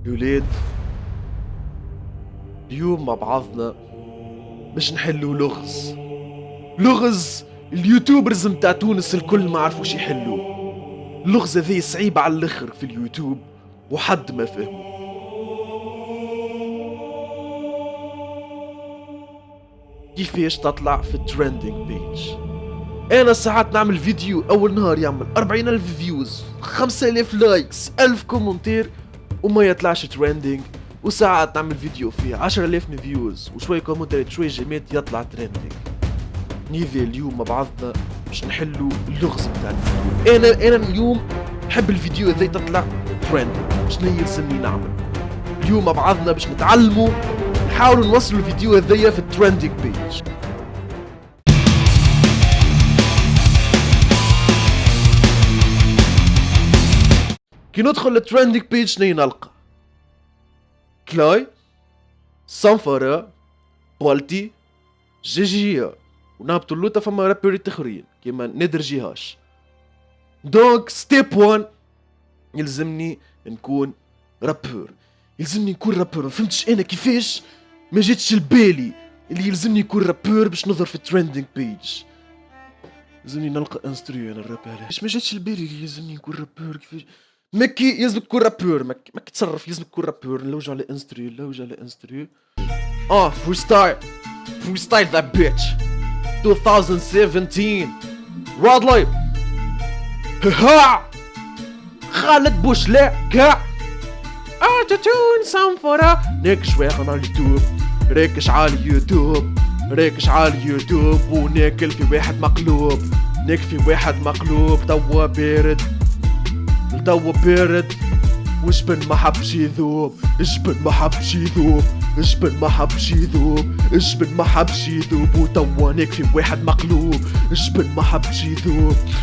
يا ولاد، اليوم مع بعضنا باش نحلوا لغز اليوتيوبرز متاع تونس الكل ما عرفوش يحلوه. اللغز هذي صعيب على الاخر في اليوتيوب وحد ما فهمه. كيفاش تطلع في الترندينج بيج؟ انا ساعات نعمل فيديو اول نهار يعمل 40,000 فيوز، 5000 لايكس، 1000 كومنتير وما يطلعش ترندينج، وساعات نعمل فيديو فيه 10,000 فيوز وشوي كومنتات شوي جيمات يطلع ترندينج. نيفي اليوم مع بعضنا باش نحلوا اللغز بتاع الفيديو. انا اليوم نحب الفيديو هذي تطلع ترندينج. شنو يلزمني نعمل اليوم مع بعضنا باش نتعلموا نحاولوا نوصلوا الفيديو هذيا في الترندينج بيج؟ كي ندخل للترندينج بيج شنو نلقى؟ كلاي، صنفرة، بالتي، جيجيا، ونهبطوا اللوطة فما رابريت اخرين كيما نادر جيهاش. دونك ستيب 1 يلزمني نكون رابور. ما فهمتش انا كيفاش ما جاتش البالي اللي يلزمني نكون رابور باش نظهر في الترندينج بيج. يلزمني نلقى انستريو انا الراب عليه. ما جاتش البالي اللي يلزمني نكون رابور كيفاش. مكي يلزمك تكون رابور، مكي تصرف، يلزمك تكون رابور. نلوج على انستريو. فريستايل ذات بيتش 2017 راد لايف. ها خالد بوشلاكا اتاتون صنفرة. ناكش واحد على اليوتيوب، راكش على اليوتيوب وناكل في واحد مقلوب. توا بارد وجبن ما حبش يذوب. وتوا ناكل في واحد مقلوب.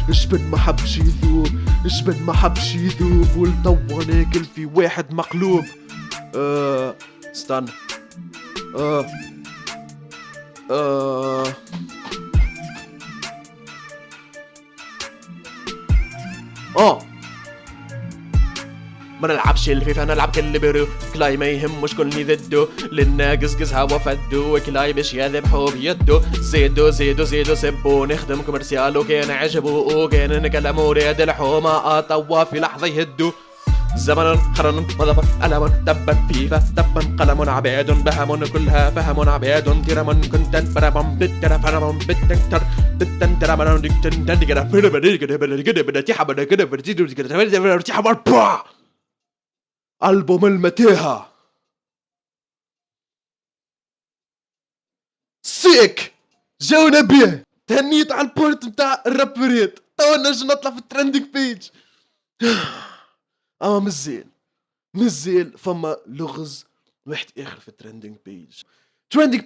جبن ما حبش يذوب ولتوا ناكل في واحد مقلوب. استنى. ما نلعبش الفيفا، نلعب كل برو. كلاي ما يهمش كلني ضده، للناقص قزها وفدو. وكلاي باش يذبحو بيدو. زيدو سبو نخدم كوميرسيال وكان عجبو وكان نكلمو رياد الحومة توا في لحظة يهدو. زمن خرن مضبط ألم دبن فيفا دبن قلم عباد بهم كلها فهم عباد ترمن كنتن برمم بتر فرمم بتنتر بتن ترمن دكتن دكتن ألبوم المتاهة سيك جاونا بيه. تهنيت على البورت متاع الرابريت، توا نجي نطلع في الترندينج بيج. اما مازال فما لغز واحد اخر في الترندينج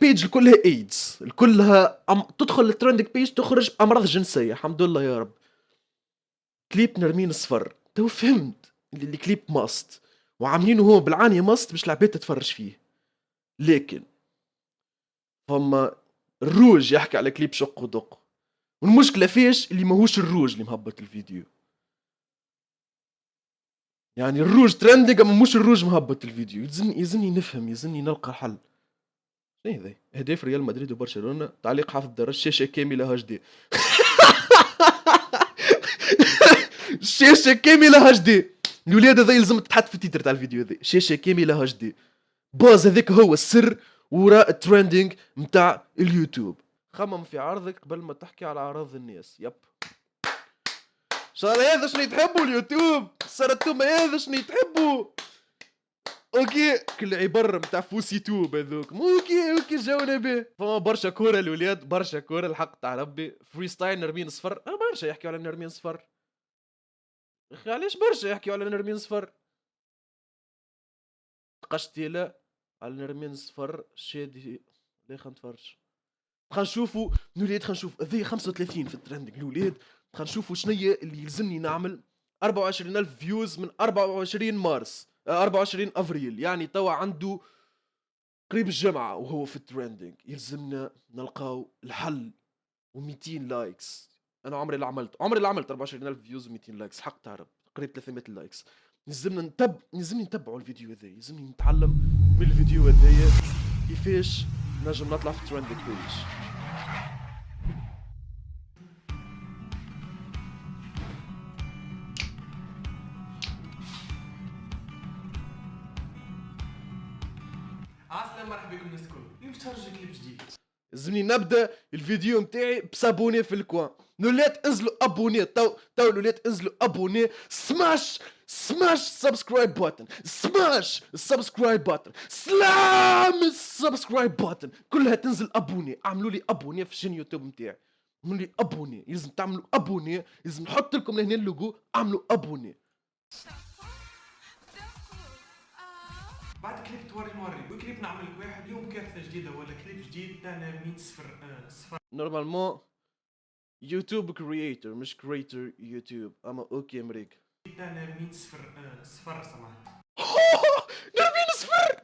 بيج الكلها ايدز، الكلها تدخل الترندينج بيج تخرج امراض جنسيه. الحمد لله يا رب. كليب نرمين صفر، تو فهمت اللي كليب ماست وعاملينه هو بالعانية ماست باش العباد تتفرج فيه. لكن فما الروج يحكي على كليب شق ودق، والمشكلة فيش اللي ماهوش الروج اللي مهبط الفيديو. يعني الروج ترندنج اما مش الروج مهبط الفيديو. يلزمني نفهم، يلزمني نلقى حل. شنو هذا؟ اهداف ريال مدريد وبرشلونة، تعليق حافظ الدرج، شاشة كاملة اتش دي. شاشة كاملة اتش دي. الولاد هذا يلزم تتحط في التيتر تاع الفيديو هذا، شاشة كاملة اتش دي. باز هذاك هو السر وراء الترندينج متاع اليوتيوب. خمم في عرضك قبل ما تحكي على اعراض الناس. يب شغل هذا شنو يتحبوا اليوتيوب، سرتوما هذا شنو يتحبوا. اوكي كل عبر متاع فوسي توب هذوك. اوكي جاونا به. فما برشا كوره الولاد، برشا كوره الحق تاع ربي. فري ستايل نرمين صفر. برشا يحكيوا على نرمين صفر. اخي علاش برشا يحكيوا على نرمين صفر؟ قشتيله على نرمين صفر شادي. ليه خلينا نتفرج، خلينا نشوفوا الولاد، خلينا نشوف هذي 35 في الترندينج الولاد. خلينا نشوفوا شنية اللي يلزمني نعمل. 24,000 فيوز من 24 مارس 24 افريل، يعني توا عنده قريب الجمعة وهو في الترندينج. يلزمنا نلقاو الحل. و200 لايكس. انا عمري اللي عملت 24,000 فيوز و200 لايكس، حق تعرف قريب 300 لايكس. لازمني نتبعوا الفيديو هذا، لازمني نتعلم من الفيديو هذايا كيفاش نجم نطلع في ترندينج بيج. عسلامة، مرحبا بكم الناس الكل. اليوم باش نخرج كليب جديد. لازمني نبدا الفيديو نتاعي بسابوني في الكوان. الولاد انزلوا ابوني، تو الولاد انزلوا ابوني، سماش سبسكرايب بوتن، سماش السبسكرايب بوتن، سلام السبسكرايب بوتن، كلها تنزل ابوني. اعملوا لي ابوني في الشين يوتيوب نتاعي، اعملوا لي ابوني، لازم تعملوا ابوني، لازم نحط لكم لهنا اللوجو، اعملوا ابوني. بعد كليب توري وكليب نعمل لك واحد اليوم كارثة جديدة ولا كليب جديد تاعنا 100 صفر. نورمالمون يوتيوب كرييتور مش كرييتور يوتيوب، اما اوكي امريكا. تاعنا 100 صفر سمعت. نرمين صفر.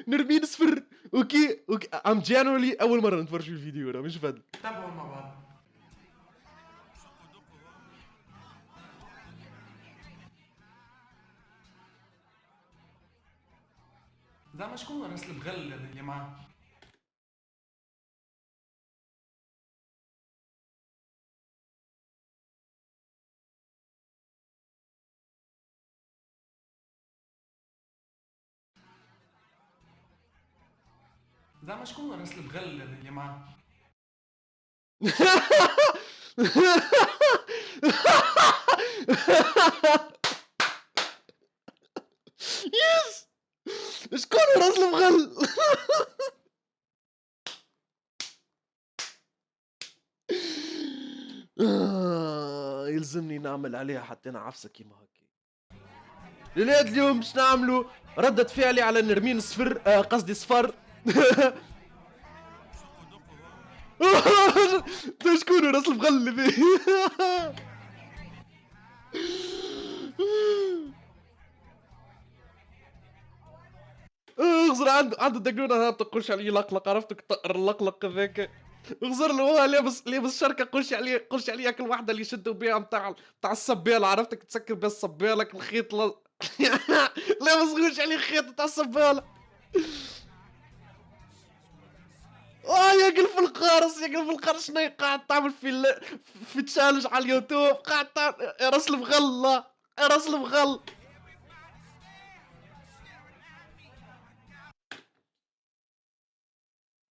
نرمين صفر. اوكي ام جنرالي اول مره نتفرج في الفيديو، انا مش فاهم. تابعوا مع بعض. زعما شكون راس البغل اللي معاه؟ زعما شكون راس البغل اللي معاه؟ يس، شكون راس المغل؟ يلزمني نعمل عليها حتى انا عفسه كيما هكا. الولاد اليوم باش نعملوا ردة فعلي على نرمين صفر، قصدي صفر. شكون راس المغل اللي فيه؟ اغزر عنده دقنونه هابطه، قولش عليه لقلق، عرفتك طقر اللقلق هذاك. اغزر له هو لابس شركه، قولش عليه كل واحده اللي يشدوا بها نتاع الصباله، عرفتك تسكر بها الصباله الخيط لابس قولش عليه خيط نتاع الصباله. يا قلب القرص شنو قاعد تعمل في تشالنج على اليوتيوب، قاعد تعمل يا راس المغل، يا راس المغل.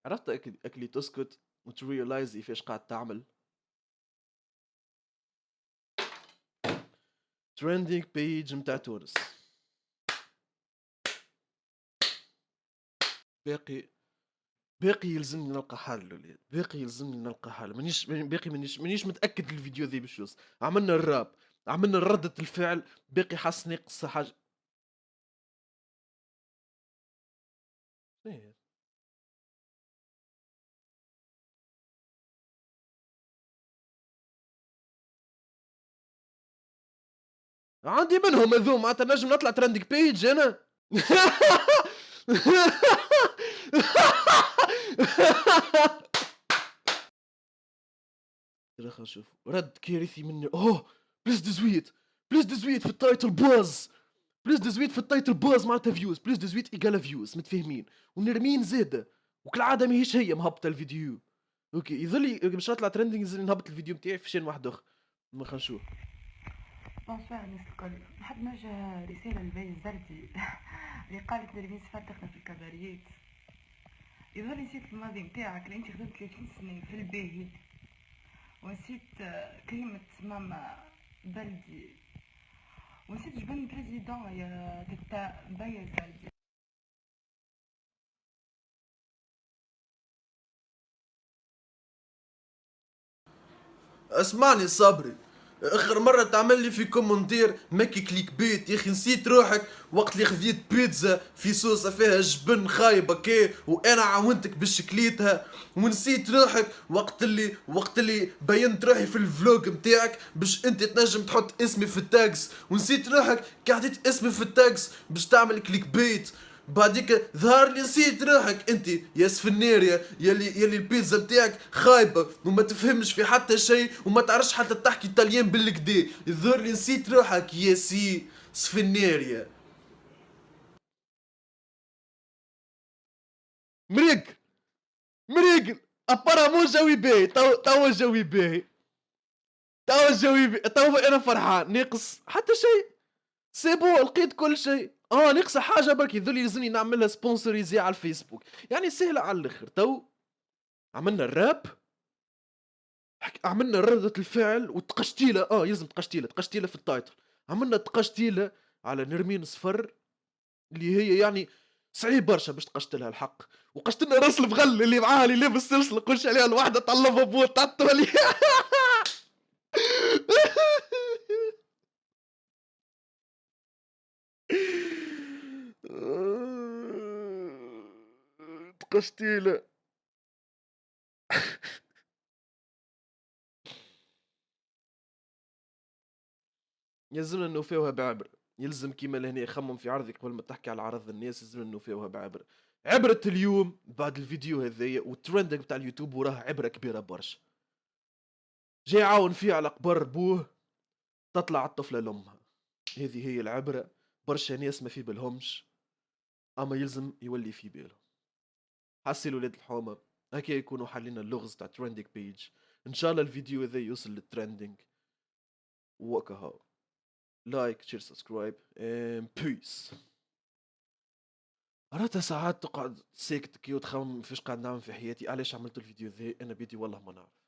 عرفت اكلي تسكت وتريلايز ايش قاعد تعمل. ترندينج بيج متاع تونس. باقي يلزمني نلقى حل الولاد، باقي يلزمني نلقى حل. مانيش متاكد الفيديو ذي باش يوصل. عملنا الراب، عملنا ردة الفعل، باقي حاس ناقص حاجه. ايه عندي منهم هذوم، معناتها نجم نطلع ترندينج بيج انا. خلينا نشوف رد كارثي مني. بليز دزويت في التايتل باز، بليز دزويت في التايتل باز معناتها فيوز، بليز دزويت ايجالا فيوز، متفاهمين. ونرمين زاده وكالعاده ماهيش هي مهبطه الفيديو. اوكي يظلي باش نطلع ترندينج يظل نهبط الفيديو نتاعي في شين واحد اخر. ما خلينا نشوف. بونسوار الناس الكل. نحب نوجه رسالة لبي الزردي اللي قالت نرمين صفات تخدم في الكباريات. يظل نسيت الماضي نتاعك اللي انت خدمت 30 سنة في الباهي، ونسيت كلمة ماما بلدي، ونسيت جبن بريزيدون يا تتا بي الزردي. اسمعني صبري، اخر مرة تعمل لي في كومنتير ماكي كليك بيت يا اخي، نسيت روحك وقت اللي خذيت بيتزا في صوصة فيها جبن خايبة كي وانا عاونتك باش كليتها، ونسيت روحك وقت اللي بينت روحي في الفلوج متاعك باش انت تنجم تحط اسمي في التاكس، ونسيت روحك كي حطيت اسمي في التاكس باش تعمل كليك بيت. بعديك ظهر لي نسيت روحك انت يا سفناريا يلي البيتزا بتاعك خايبه وما تفهمش في حتى شيء وما تعرفش حتى تحكي طليان بالكدا. ظهر لي نسيت روحك يا سفناريا. مريق ابارامون جوي باهي. تو جوي باهي. تو انا فرحان ناقص حتى شيء. سي بون لقيت كل شيء. ناقصه حاجه برك يذل يلزمني نعملها سبونسوريزي على الفيسبوك، يعني سهله على الاخر. تو عملنا الراب، عملنا ردة الفعل والتقشتيله. يلزم تقشتيله في التايتل. عملنا تقشتيله على نرمين صفر اللي هي يعني صعيب برشا باش تقشتلها الحق. وقشتلنا راس البغل اللي معاها اللي لابس سلسله قش عليها الواحده طلب ابوه تعطولي. تقشتيله. يلزمنا نوفيوها بعبر. يلزم كيما لهنا يخمم في عرضك قبل ما تحكي على عرض الناس. يلزمنا نوفيوها بعبر. عبرة اليوم بعد الفيديو هذايا والترندنج بتاع اليوتيوب وراه عبرة كبيرة برشا. جاي عاون فيه على قبر بوه تطلع الطفلة لأمها. هذه هي العبرة. برشا ناس ما في بالهمش، أما يلزم يولي في بالهم. حسي الولاد الحومة هكا يكونوا حلينا اللغز تاع ترندنج بيج. إن شاء الله الفيديو هذا يوصل للترندنج. وكهو لايك شير سبسكرايب and peace. راه ساعات تقعد ساكت كي وتخمم فيش قاعد نعمل في حياتي. علاش عملت الفيديو ذا؟ انا بيدي والله ما نعرف.